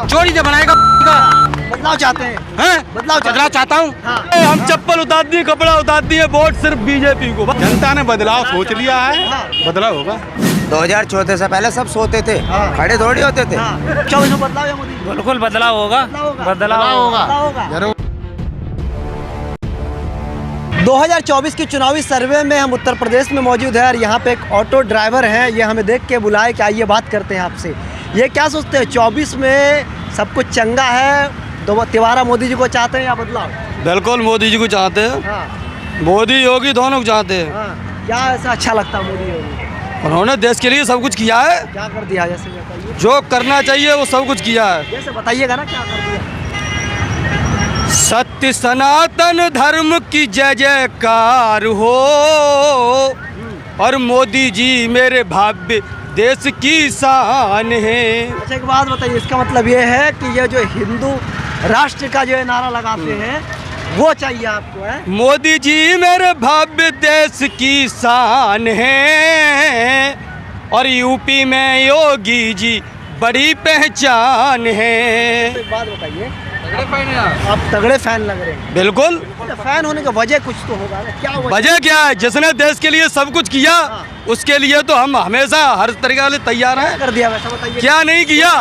चोरी से बनाएगा। बदलाव चाहते हैं? बदलाव चाहता हूँ। हम चप्पल उतार दिए, कपड़ा उतार दिए, वोट सिर्फ बीजेपी को। जनता ने बदलाव सोच लिया है, बदलाव होगा। 2014 से पहले सब सोते थे, खड़े थोड़ी होते थे। 24 में बदलाव या मोदी? बिल्कुल बदलाव होगा, बदलाव होगा। 2024 की चुनावी सर्वे में हम उत्तर प्रदेश में मौजूद है और यहाँ पे एक ऑटो ड्राइवर हैं। ये हमें देख के बुलाए कि आइए बात करते हैं आपसे। ये क्या सोचते हैं, 24 में सब कुछ चंगा है, दोबारा मोदी जी को चाहते हैं या बदलाव? बिल्कुल मोदी जी को चाहते हैं। मोदी योगी दोनों को चाहते हैं। क्या ऐसा अच्छा लगता है मोदी योगी? उन्होंने देश के लिए सब कुछ किया है। क्या कर दिया, जैसे बताइए। जो करना चाहिए वो सब कुछ किया है। जैसे बताइएगा ना, क्या कर दिया? सत्य सनातन धर्म की जय जयकार हो और मोदी जी मेरे भव्य देश की शान है। अच्छा एक बात बताइए, इसका मतलब ये है कि ये जो हिंदू राष्ट्र का जो नारा लगाते हैं वो चाहिए आपको, है? मोदी जी मेरे भव्य देश की शान है और यूपी में योगी जी बड़ी पहचान है। तो एक बात बताइए, आप तगड़े फैन लग रहे हैं। बिल्कुल। फैन होने का वजह कुछ तो होगा ना, क्या वजह क्या है? जिसने देश के लिए सब कुछ किया उसके लिए तो हम हमेशा हर तरीके से तैयार हैं। कर दिया वैसा बताइए। क्या नहीं किया?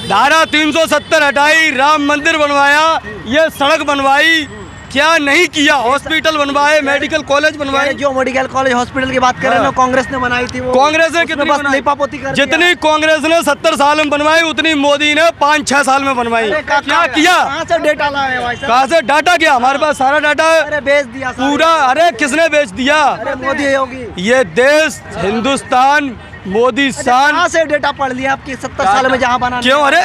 धारा 370 हटाई, राम मंदिर बनवाया, ये सड़क बनवाई, क्या नहीं किया? हॉस्पिटल बनवाए, मेडिकल कॉलेज बनवाए। जो मेडिकल कॉलेज हॉस्पिटल की बात कर रहे हैं ना, कांग्रेस ने बनाई थी। वो कांग्रेस ने कितनी बस लिपापोती कर दिया। जितनी कांग्रेस ने 70 साल में बनवाई उतनी मोदी ने 5-6 साल में बनवाई। क्या किया? कहाँ से डेटा लाए भाई साहब? कहाँ से डाटा? क्या हमारे पास सारा डाटा है। अरे बेच दिया पूरा। अरे किसने बेच दिया? अरे मोदी योगी। ये देश हिंदुस्तान मोदी शान। कहाँ से डेटा पढ़ लिया आपकी 70 साल में जहाँ बना? क्यों? अरे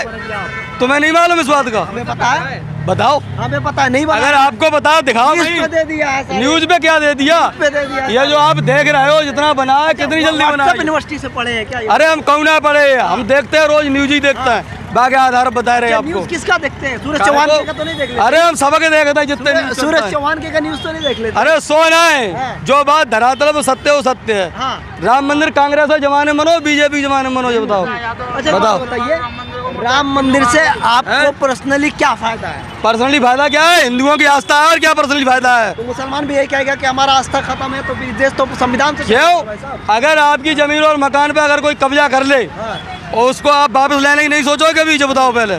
तुम्हें नहीं मालूम इस बात का? हमें पता है। बताओ। हमें पता है, नहीं अगर आपको बता दिखाओ। दे दिया है, न्यूज पे क्या दे दिया? पे दे दिया। ये जो आप देख रहे हो जितना बना है, कितनी जल्दी बना है? यूनिवर्सिटी से पढ़े हैं क्या? अरे हम कौन ना पढ़े, हम देखते हैं, रोज न्यूज ही देखते हैं। बाकी आधार बता रहे हैं आपको। न्यूज किसका देखते हैं? सूरज चौहान का तो नहीं देख लेते? अरे हम सबके देखते हैं जितने न्यूज़ सूरज चलता है। चौहान के का न्यूज तो नहीं देख लेते? अरे सोना है, जो बात धरातल पे सत्य हो सत्य है। राम मंदिर कांग्रेस के जमाने में बनो, बीजेपी जमाने में बनो, ये बताओ। अच्छा बताइए, राम मंदिर से आपको पर्सनली क्या फायदा है? पर्सनली फायदा क्या है? हिंदुओं की आस्था है और क्या पर्सनली फायदा है? तो मुसलमान भी यही कहेगा कि हमारा आस्था खत्म है, तो देश तो संविधान से क्यों? अगर आपकी जमीन और मकान पे अगर कोई कब्जा कर ले और उसको आप वापस लेने की नहीं सोचोगे कभी? जो बताओ पहले।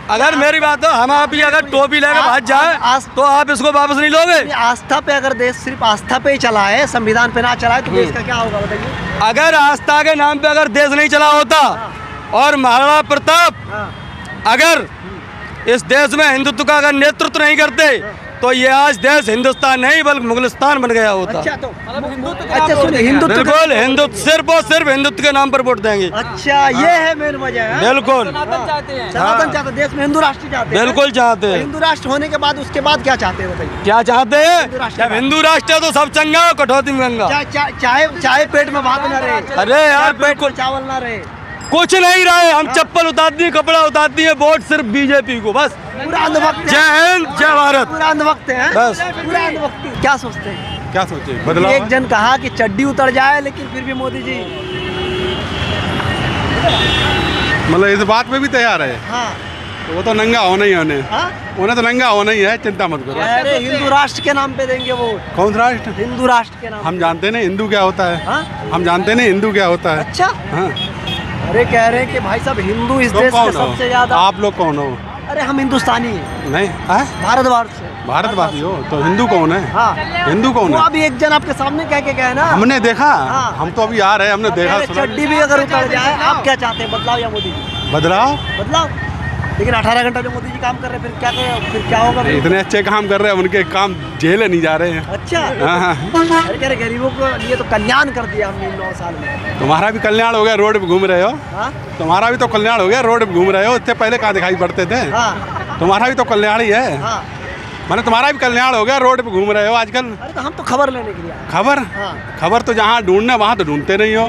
अगर मेरी बात हो, हम आप ही अगर टोपी लेकर भाग जाए तो आप इसको वापस नहीं लोगे? आस्था पे अगर देश सिर्फ आस्था पे ही चला है, संविधान पे ना चला है, तो देश का क्या होगा बताइए? अगर आस्था के नाम पे अगर देश नहीं चला होता और महाराणा प्रताप अगर इस देश में हिंदुत्व का अगर नेतृत्व नहीं करते तो ये आज देश हिंदुस्तान नहीं बल्कि मुगलिस्तान बन गया होता। अच्छा तो अच्छा सुनिए, हिंदुत्व बिल्कुल हिंदुत्व सिर्फ और सिर्फ हिंदुत्व के नाम पर वोट देंगे। अच्छा ये है मेन वजह है। बिल्कुल सनातन चाहते, देश में हिंदू राष्ट्र चाहते हैं। बिल्कुल चाहते हैं। हिंदू राष्ट्र होने के बाद उसके बाद क्या चाहते हैं बताइए? क्या चाहते हैं? जब हिंदू राष्ट्र है तो सब चंगा, कटौती में गंगा। चाहे पेट में भात न रहे। अरे यार पेट में चावल ना रहे, कुछ नहीं रहे। हम चप्पल उतार दिए, कपड़ा उतार दिए, वोट सिर्फ बीजेपी को, बस। पूरा अंधभक्त। जय हिंद, जय भारत। पूरा अंधभक्त है बस। पूरा अंधभक्त। क्या सोचते हैं? क्या सोचे? बदलाव। एक जन कहा कि चड्डी उतर जाए, लेकिन फिर भी मोदी जी मतलब इस बात पे भी तैयार है। हाँ वो तो नंगा होना ही होने। हाँ? उन्हें तो नंगा होना ही है, चिंता मत करो। अरे हिंदू राष्ट्र के नाम पे देंगे वो। कौन सा राष्ट्र? हिंदू राष्ट्र के नाम। हम जानते नहीं हिंदू क्या होता है। हाँ? हम जानते नहीं हिंदू क्या होता है। अच्छा। हाँ। अरे कह रहे हैं कि भाई साहब हिंदू इस तुम देश कौन के हो? सबसे ज्यादा। आप लोग कौन हो? अरे हम हिंदुस्तानी हैं। नहीं भारतवर्ष से। भारतवासी हो तो हिंदू कौन है? हाँ। हिंदू कौन वो है? अभी एक जन आपके सामने कह के गए ना। हमने देखा। हाँ। हम तो अभी आ रहे हैं, हमने देखा सुना। चड्डी भी अगर उतर जाए, आप क्या चाहते हैं, बदलाव या मोदी? बदलाव। बदलाव। लेकिन 18 घंटा जो मोदी जी काम कर रहे हैं, फिर क्या होगा? इतने अच्छे काम कर रहे हैं, उनके काम झेले नहीं जा रहे हैं। अच्छा। हाँ। अरे कह रहे गरीबों को लिए तो कल्याण कर दिया हमने 9 साल में। तुम्हारा भी कल्याण हो गया, रोड पे घूम रहे हो। हाँ? तुम्हारा भी तो कल्याण हो गया, रोड पे घूम रहे हो। इससे पहले कहाँ दिखाई पड़ते थे? हाँ। तुम्हारा भी तो कल्याण ही है। हाँ। मैंने तुम्हारा भी कल्याण हो गया, रोड पे घूम रहे हो आजकल। अरे तो हम तो खबर लेने के लिए आए। खबर? हाँ। खबर तो जहाँ ढूंढना वहाँ तो ढूंढते नहीं हो,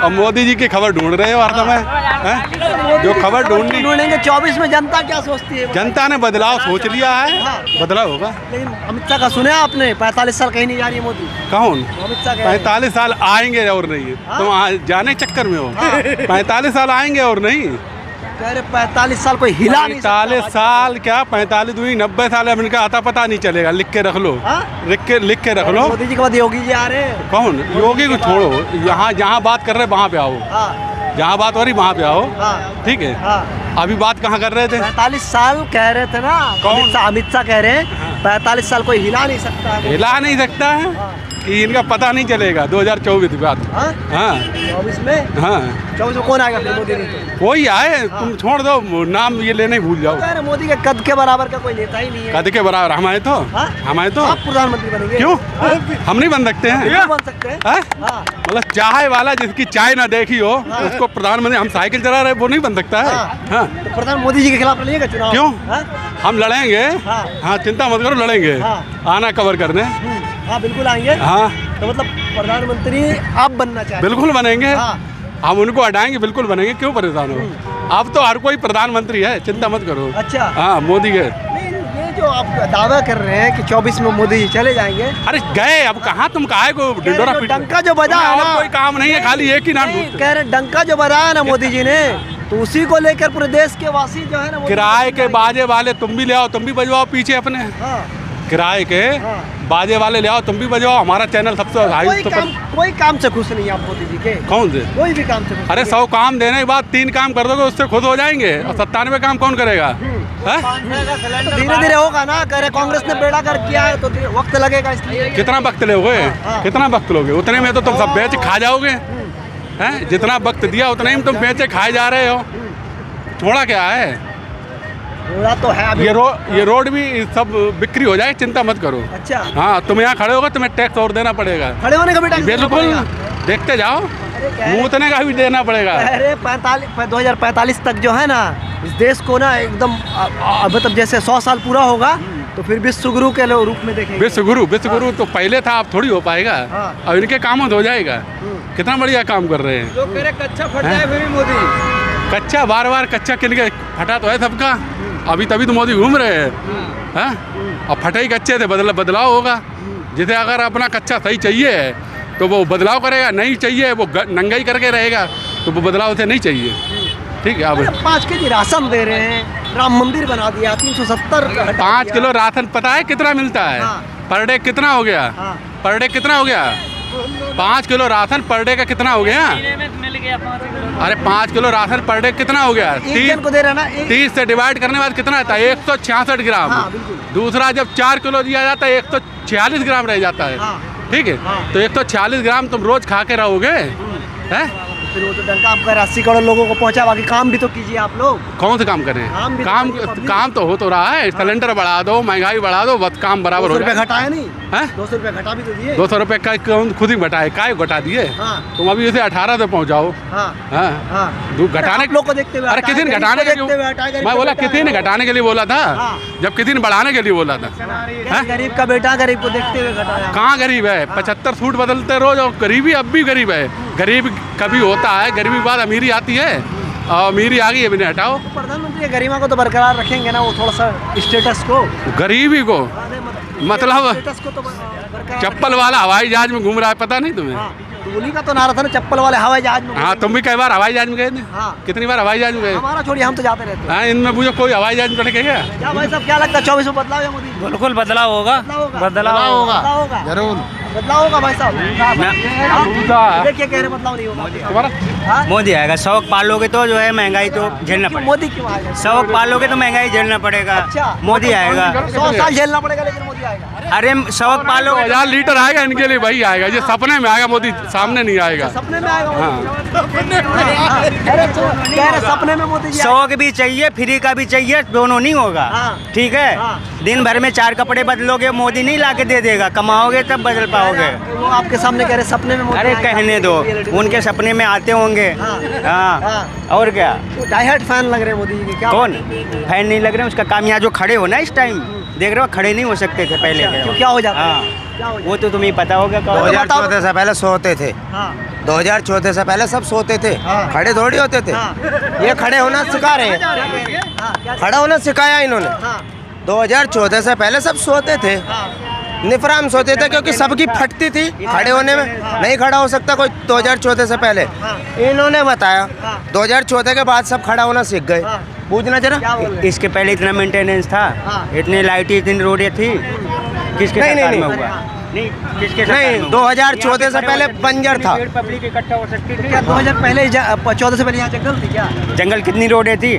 और मोदी जी की खबर ढूंढ रहे हो हर समय। जो खबर ढूंढेंगे 24 में जनता क्या सोचती है? जनता ने बदलाव सोच लिया है। हाँ। बदलाव होगा। लेकिन अमित शाह का सुने आपने? 45 साल कहीं नहीं जा रही है मोदी। कौन? अमित शाह 45 साल आएंगे और नहीं। हाँ? तुम जाने चक्कर में हो। हाँ। 45 साल आएंगे और नहीं। कह रहे 45 साल कोई हिला नहीं सकता। 45 साल क्या, 45 दूनी 90 साल, अब इनका आता पता नहीं चलेगा। लिख के रख लो, हाँ? लिख के रख लो। मोदी जी के बाद योगी जी आ रहे हैं। कौन योगी को छोड़ो, यहाँ जहाँ बात कर रहे वहाँ पे आओ, हाँ जहाँ बात हो रही वहाँ पे आओ, हाँ ठीक है। हाँ। अभी बात कहाँ कर रहे थे? 45 साल कह रहे थे ना, कौन? अमित शाह कह रहे हैं 45 साल कोई हिला नहीं सकता है। हिला नहीं सकता है हाँ। कि इनका पता नहीं चलेगा 2024 की बात। हाँ? हाँ 24 में हाँ 24 में कौन आएगा फिर? मोदी नहीं तो। वही आए, तुम छोड़ दो, नाम ये लेने ही भूल जाओ। कह रहे मोदी के कद के बराबर का कोई नेता ही नहीं है। कद के बराबर हम आए तो, हाँ? हम आए तो आप प्रधानमंत्री बनेंगे? क्यों? हाँ? हम नहीं बन सकते हैं? क्यों बन सकते हैं? हाँ? हाँ। मतलब चाय वाला जिसकी चाय ना देखी हो उसको प्रधानमंत्री, हम साइकिल चला रहे वो नहीं बन सकता है। हाँ। हाँ तो प्रधान मोदी जी के खिलाफ लड़िएगा चुनाव? क्यों? हाँ? हम लड़ेंगे। हाँ। हाँ चिंता मत करो, लड़ेंगे। हाँ। आना कवर करने। हाँ बिल्कुल आएंगे। हाँ तो मतलब प्रधानमंत्री आप बनना चाहते हैं? बिल्कुल बनेंगे। हाँ। हम उनको हटाएंगे, बिल्कुल बनेंगे, क्यों परेशान हो? अब तो हर कोई प्रधानमंत्री है, चिंता मत करो। अच्छा। हाँ मोदी के। नहीं, ये जो आप दावा कर रहे हैं कि 24 में मोदी जी चले जाएंगे, अरे गए, अब कहाँ तुम काहे को ढिंडोरा पीट? डंका जो बजा है और ना, कोई काम नहीं है, खाली एक ही नाम नहीं, ढूंढते। कह रहे डंका जो बजाया ना मोदी जी ने, तो उसी को लेकर पूरे देश के वासी जो है ना, मोदी जी किराए को के बाजे वाले तुम भी ले आओ, तुम भी बजवाओ पीछे अपने। हाँ। किराए के हाँ। बाजे वाले ले आओ, तुम भी बजवाओ। हमारा चैनल सबसे हाई कोई काम से खुश नहीं है आप मोदी जी के? कौन से? कोई भी काम से खुश अरे 100 काम देने के बाद 3 काम कर दोगे उससे खुद हो जाएंगे, और 97 काम कौन करेगा? धीरे धीरे होगा ना। कह रहे कांग्रेस ने बेड़ा कर किया है तो वक्त लगेगा, इसलिए। कितना वक्त लोगे? हाँ। कितना वक्त लोगे? उतने में तो तुम सब बेच खा जाओगे। हैं? जितना वक्त दिया उतना ही तुम बेचे खाए जा रहे हो। थोड़ा क्या है? थोड़ा तो है अभी। ये रोड भी सब बिक्री हो जाए, चिंता मत करो। अच्छा। हाँ तुम यहाँ खड़े होगे, तुम्हें टैक्स और देना पड़ेगा। खड़े होने का भी टैक्स देना बिल्कुल, पड़ेगा? देखते जाओ, अरे कह रहे- मुँहतने का भी देना पड़ेगा। अरे 2045 तक जो है ना, इस देश को ना एकदम मतलब जैसे 100 साल पूरा होगा तो फिर विश्व गुरु के रूप में देखेंगे। विश्व गुरु तो पहले था, अब थोड़ी हो पाएगा। हाँ। अब इनके कामों तो हो जाएगा। कितना बढ़िया काम कर रहे हैं। लोग कह रहे कच्चा फट जाए फिर भी मोदी। कच्चा बार बार कच्चा किनके फटा तो है सबका। अभी तभी तो मोदी घूम रहे हैं। हाँ? और फटे ही कच्चे थे, बदलाव होगा। जिसे अगर अपना कच्चा सही चाहिए तो वो बदलाव करेगा, नहीं चाहिए वो नंगाई करके रहेगा, तो वो बदलाव उसे नहीं चाहिए। ठीक है। अब 5 केजी राशन दे रहे हैं, राम मंदिर बना दिया, 370 5 किलो राशन पता है कितना मिलता है? हाँ। पर डे कितना हो गया? हाँ। पर डे कितना हो गया? 5 किलो राशन पर डे का कितना हो गया? अरे 5 किलो राशन पर डे कितना हो गया? एक जन को दे रहा ना 30 से डिवाइड करने के बाद कितना आता है? 166 ग्राम। हाँ, बिल्कुल। दूसरा जब 4 किलो दिया जाता है 146 ग्राम रह जाता है। हाँ। ठीक है। हाँ। तो 146 ग्राम तुम रोज खा के रहोगे? हैं? फिर वो तो डंका आपका 80 करोड़ लोगों को पहुंचा, बाकी काम भी तो कीजिए आप लोग। कौन से काम करें? काम भी तो काम करिए, पब्लिक। काम तो हो तो रहा है। सिलेंडर बढ़ा दो, महंगाई बढ़ा दो, बस काम बराबर 200 हो रुपये जाए। घटाया नहीं? हैं? 200 रुपये घटा भी तो दिए। 200 रुपये का कौन खुद ही घटाए? काय घटा दिए? हाँ। तुम अभी इसे 18 से पहुँचाओ। हाँ। हाँ। हाँ। घटाने आप लोग को देखते हुए अरे हटाया, किसी ने गरीब घटाने को के देखते हुए हटाया, लिए गरीब मैं को बोला, बेटा किसी है। ने घटाने के लिए बोला था? हाँ। जब किसी ने बढ़ाने के लिए बोला था। हैं? गरीब का बेटा गरीब को देखते हुए घटाया। कहाँ गरीब है? 75 सूट बदलते रोज, और गरीबी अब भी गरीब है। गरीब कभी होता है, गरीबी के बाद अमीरी आती है, और अमीरी आ गई है, भी हटाओ। प्रधानमंत्री की गरिमा को तो बरकरार रखेंगे ना, वो थोड़ा सा स्टेटस को। गरीबी को मतलब स्टेटस को तो बरकरार चप्पल वाला हवाई जहाज में घूम रहा है, पता नहीं तुम्हें? हाँ, तो उन्हीं का तो नारा था ना, चप्पल वाले हवाई जहाज में। हाँ तुम भी कई बार हवाई जहाज में गए थे? हाँ। कितनी बार हवाई जहाज में गए? हमारा छोड़िए, हम तो जाते रहते हैं। हाँ, इनमें पूछो कोई हवाई जहाज में चढ़ के गया? क्या भाई साहब, क्या लगता है 24 में बदलाव है मोदी? बिल्कुल बदलाव होगा। बदलाव होगा जरूर। बदलाव होगा भाई साहब। देखिए कह रहे बदलाव नहीं होगा। तुम्हारा हाँ? मोदी आएगा। शौक पालोगे तो जो है महंगाई तो झेलना क्यों पड़ेगा। मोदी क्यों आएगा? शौक पालोगे तो महंगाई झेलना पड़ेगा। अच्छा। मोदी आएगा। 100 साल झेलना पड़ेगा लेकिन मोदी आएगा। अरे शौक पालोगे 1000 लीटर आएगा इनके लिए, वही आएगा। ये सपने में आएगा, मोदी सामने नहीं आएगा। सपने में आएगा हाँ। कह रहे सपने में मोदी जी आएगा। शौक भी चाहिए, फ्री का भी चाहिए, दोनों नहीं होगा। हाँ। ठीक है। हाँ। दिन भर में 4 कपड़े बदलोगे, मोदी नहीं ला के दे देगा। कमाओगे तब बदल पाओगे। वो आपके सामने कह रहे सपने में मोदी अरे आएगा। कहने दो, उनके सपने में आते होंगे। हाँ। हाँ। हाँ। और क्या? डाइहार्ड फैन लग रहे हैं मोदी जी के। क्या कौन फैन नहीं लग रहे? उसका काम यहाँ जो खड़े हो ना इस टाइम, देख रहे हो, खड़े नहीं हो सकते थे पहले के। क्यों, क्या हो जाता है? हाँ, क्या हो वो तो तुम्हें पता होगा। 2014 से पहले सोते थे। हाँ। 2014 से पहले सब सोते थे, हाँ। खड़े थोड़ी होते थे। हाँ। ये खड़े होना सिखा रहे हैं। हाँ, क्या- खड़ा होना सिखाया इन्होंने। हाँ। 2014 से पहले सब सोते थे, हाँ। निफराम सोते थे क्योंकि सबकी फटती थी खड़े होने में, नहीं खड़ा हो सकता कोई 2014 से पहले। इन्होंने बताया 2014 के बाद सब खड़ा होना सीख गए। पूछना जरा, इसके पहले इतना मेंटेनेंस था, इतनी लाइटें, इतनी रोडें थी, किसके सरकार में हुआ? नहीं, किसके सरकार में हुआ? 2014 से पहले बंजर था। पब्लिक इकट्ठा हो सकती थी। क्या 2000 पहले 14 से पहले यहाँ जंगल थी क्या? जंगल कितनी रोडें थी,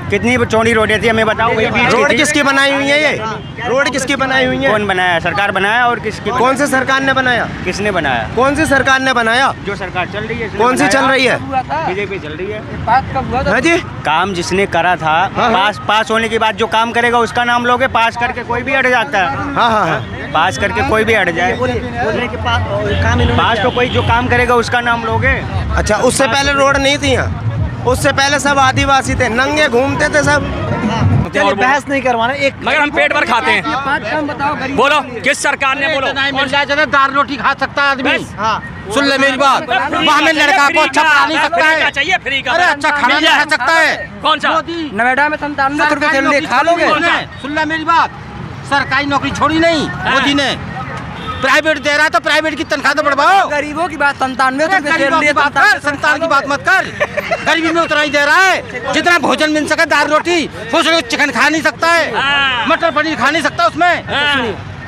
कितनी चौड़ी रोडें थी, हमें बताओ। रोड किसकी बनाई हुई है ये? रोड किसकी बनाई हुई है? कौन बनाया? सरकार बनाया। और किसकी? कौन सी सरकार ने बनाया? किसने बनाया? कौन सी सरकार ने बनाया? जो सरकार चल रही है। कौन सी चल रही है? बीजेपी चल रही है। हाँ जी, काम जिसने करा था, पास होने के बाद जो काम करेगा उसका नाम लोगे। पास करके कोई भी हट जाता है। हाँ हाँ, पास करके कोई भी हट जाए। बोल रहे कि काम इन्होंने पास तो कोई जो काम करेगा उसका नाम लोगे। अच्छा, उससे पहले रोड नहीं थी यहाँ? उससे पहले सब आदिवासी थे, नंगे घूमते थे सब। चलिए बहस नहीं करवाना, एक मगर हम पेट भर खाते हैं। बोलो किस सरकार ने? बोलो दाल रोटी खा सकता है आदमी। हाँ सुन ले मेरी बात, वहाँ में लड़का को अच्छा पढ़ा नहीं सकता है। चाहिए फ्री का? अरे अच्छा खाना नहीं खा सकता है। कौन सा? नोएडा में 97 रुपए से ले खा लोगे। सुन ले मेरी बात, सरकारी नौकरी छोड़ी नहीं मोदी ने, प्राइवेट दे रहा है तो प्राइवेट की तनख्वाह तो बढ़वाओ। गरीबों की बात 97 गरीबों की बात कर, संतान की बात मत कर। गरीबी में उतना ही दे रहा है जितना भोजन मिल सके, दाल रोटी। कुछ चिकन खा नहीं सकता है, मटर पनीर खा नहीं सकता उसमें।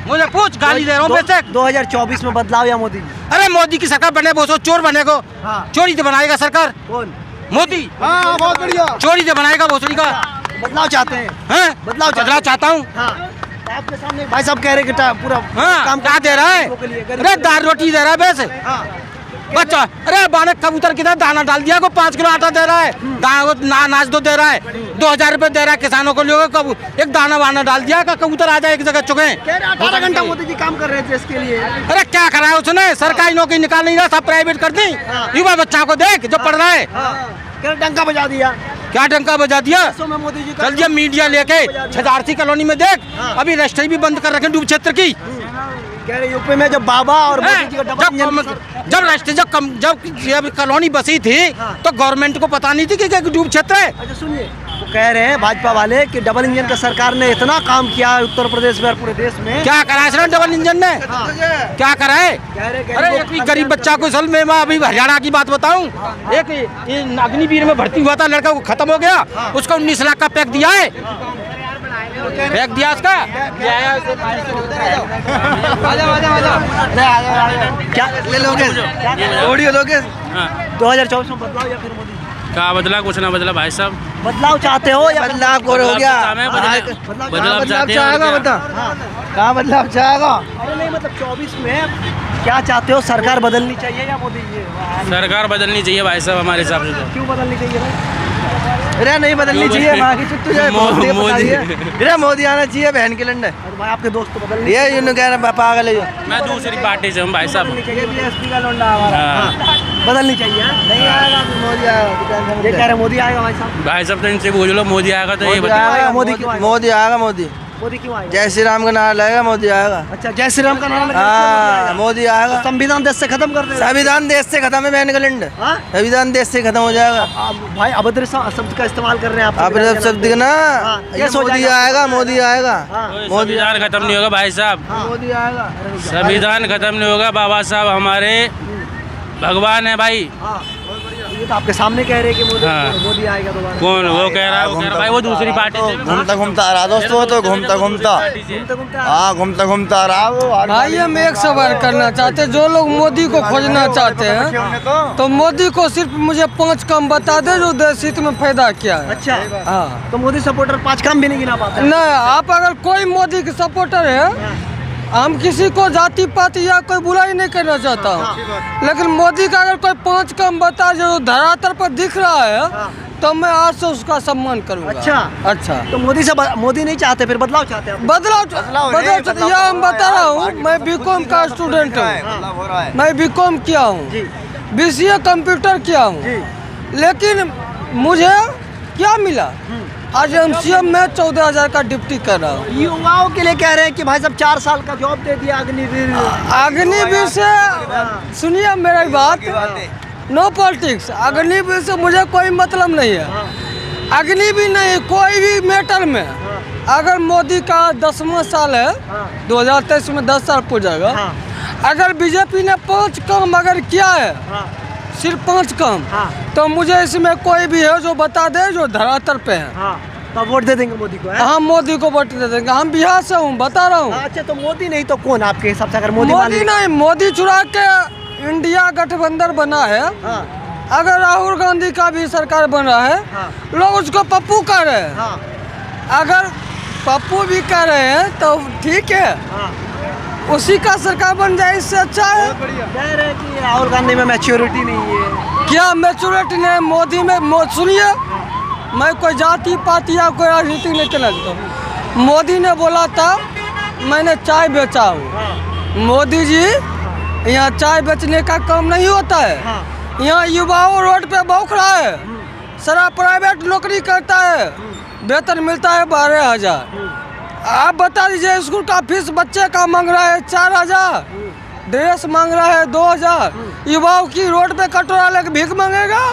मुझे पूछ, गाली दे रहा हूँ बेशक। 2024 में बदलाव या मोदी? अरे मोदी की सरकार बने वो चोर बनेगा। चोरी से बनाएगा सरकार कौन? मोदी। बहुत बढ़िया। चोरी से बनाएगा भोसड़ी का। बदलाव चाहते हैं? हैं? बदलाव चाहता हूँ। आपके सामने भाई साहब कह रहे कि पूरा हाँ, काम क्या दे रहा है? अरे दाल रोटी दे रहा है वैसे। बच्चा, अरे बालक कबूतर कितना दाना डाल दिया को 5 किलो आटा दे रहा है, अनाज दो दे रहा है, 2000 रुपए दे रहा है किसानों को। लोगों एक दाना वाना डाल दिया का कबूतर आ जाए एक जगह चुके। 18 घंटा मोदी जी काम कर रहे थे इसके लिए। अरे क्या करा है उसने? सरकारी नौकरी निकाल नहीं रहा, सब प्राइवेट कर दी। युवा बच्चा को देख जो पढ़ रहा है, डंका बजा दिया। क्या डंका बजा दिया? मोदी जी चल दिया मीडिया लेके। छजारसी कॉलोनी में देख, अभी रस्ते भी बंद कर रखे डूब क्षेत्र की। कह रहे यूपी में जब बाबा और मोदी जी का डबल इंजन जब राष्ट्रीय जब कॉलोनी बसी थी तो गवर्नमेंट को पता नहीं थी कि डूब क्षेत्र है। अच्छा सुनिए, वो कह रहे हैं भाजपा वाले कि डबल इंजन का सरकार ने इतना काम किया है उत्तर प्रदेश में और पूरे देश में। क्या करा है डबल इंजन ने? क्या करा है? अरे एक भी गरीब बच्चा को सल में, मैं अभी हरियाणा की बात बताऊं, एक अग्निवीर में भर्ती हुआ था लड़का, वो खत्म हो गया, उसको 19 लाख का पैक दिया है। फेंक दिया उसका। क्या ले लोगे? ऑडियो लोगे? 2024 में बदलाव या फिर मोदी? क्या बदला? कुछ ना बदला भाई साहब। बदलाव चाहते हो या बदलाव करो? हो गया बदलाव चाहेगा। बता कहाँ बदलाव चाहेगा? अरे नहीं मतलब 24 में क्या चाहते हो? सरकार बदलनी चाहिए या मोदी जी? सरकार बदलनी चाहिए भाई साहब हमारे हिसाब से। तो क्यों बदलनी चाहिए भाई? अरे नहीं बदलनी चाहिए, मोदी आना चाहिए बहन के लंडे। भाई आपके दोस्त तो बदल ये कह रहे पागल है। मैं दूसरी पार्टी से हूँ भाई साहब। बदलनी चाहिए। नहीं आएगा मोदी आएगा, ये कह रहे मोदी आएगा भाई साहब। भाई साहब तो इनसे पूछ लो मोदी आएगा तो ये बताओ। मोदी क्यों आएगा? मोदी आएगा। मोदी मोदी क्यों आएगा? जय श्री राम का नारा लगेगा, मोदी आएगा। अच्छा जय श्री राम का नारा लगा? हाँ, मोदी आएगा। संविधान देश से खत्म कर देगा। संविधान देश से खत्म है बहन का लंड। संविधान देश से खत्म हो जाएगा। भाई अभद्र शब्द का इस्तेमाल कर रहे हैं आप। अब शब्द ना, ये मोदी आएगा। मोदी आएगा। संविधान खत्म नहीं होगा भाई साहब। मोदी आएगा। संविधान खत्म नहीं होगा। बाबा साहब हमारे भगवान है भाई। ये तो आपके सामने कह रहे हैं कि हाँ। मोदी आएगा दोबारा। कौन? वो कह रहा है, वो कह रहा है भाई, वो दूसरी पार्टी से। घूमता घूमता आ रहा दोस्तों, तो घूमता घूमता हाँ घूमता घूमता आ रहा वो। भाई हम एक सवाल करना चाहते हैं, जो लोग मोदी को खोजना चाहते हैं तो मोदी को सिर्फ मुझे 5 काम बता दे जो देश हित में फायदा क्या है। अच्छा हाँ, तो मोदी सपोर्टर 5 काम भी नहीं गिना पाते? नहीं, आप अगर कोई मोदी के सपोर्टर है, हम किसी को जाति पाति या कोई बुराई नहीं करना चाहता हूँ, लेकिन मोदी का अगर कोई 5 काम बता जो धरातल पर दिख रहा है तो मैं आज से उसका सम्मान करूँगा। अच्छा तो मोदी से मोदी नहीं चाहते, फिर बदलाव चाहते हैं? बदलाव चाहते, यह हम बता रहा हूँ। मैं बीकॉम का स्टूडेंट हूँ, मैं बीकॉम किया हूँ, BCA कंप्यूटर किया हूँ, लेकिन मुझे क्या मिला? आज MCM में 14,000 का ड्यूटी कर रहा हूँ। युवाओं के लिए कह रहे हैं कि भाई साहब 4 साल का जॉब दे दिया अग्निवीर। अग्निवीर से सुनिए मेरी बात, नो पॉलिटिक्स। अग्निवीर से मुझे कोई मतलब नहीं है। अग्नि भी नहीं, कोई भी मैटर में अगर मोदी का 10वां साल है, 2023 में 10 साल पूरा जाएगा, अगर बीजेपी ने 5 काम अगर किया है, सिर्फ 5 काम, तो मुझे इसमें कोई भी है जो बता दे जो धरातल पे है, तो वोट दे देंगे मोदी को? हम मोदी को वोट दे देंगे। हम बिहार से हूँ, बता रहा हूँ। अच्छा, तो मोदी नहीं तो कौन आपके हिसाब से? अगर मोदी नहीं, मोदी चुरा के इंडिया गठबंधन बना है। अगर राहुल गांधी का भी सरकार बन रहा है, लोग उसको पप्पू कह रहे हैं। अगर पप्पू भी कह रहे हैं तो ठीक है, उसी का सरकार बन जाए, इससे अच्छा है। कह रहे हैं कि राहुल गांधी में मैच्योरिटी नहीं है। क्या मैच्योरिटी नहीं? मोदी में सुनिए, मैं कोई जाति पाति या कोई राजनीति नहीं करना चाहता हूँ। मोदी ने बोला था मैंने चाय बेचा हूँ। मोदी जी, यहाँ चाय बेचने का काम नहीं होता है। यहाँ युवाओं रोड पे भौंक रहा है, सारा प्राइवेट नौकरी करता है, वेतन मिलता है 12,000। आप बता दीजिए, स्कूल का फीस बच्चे का मांग रहा है 4,000, ड्रेस मांग रहा है 2,000। युवाओं की रोड पे कटोरा लेके भीख मांगेगा?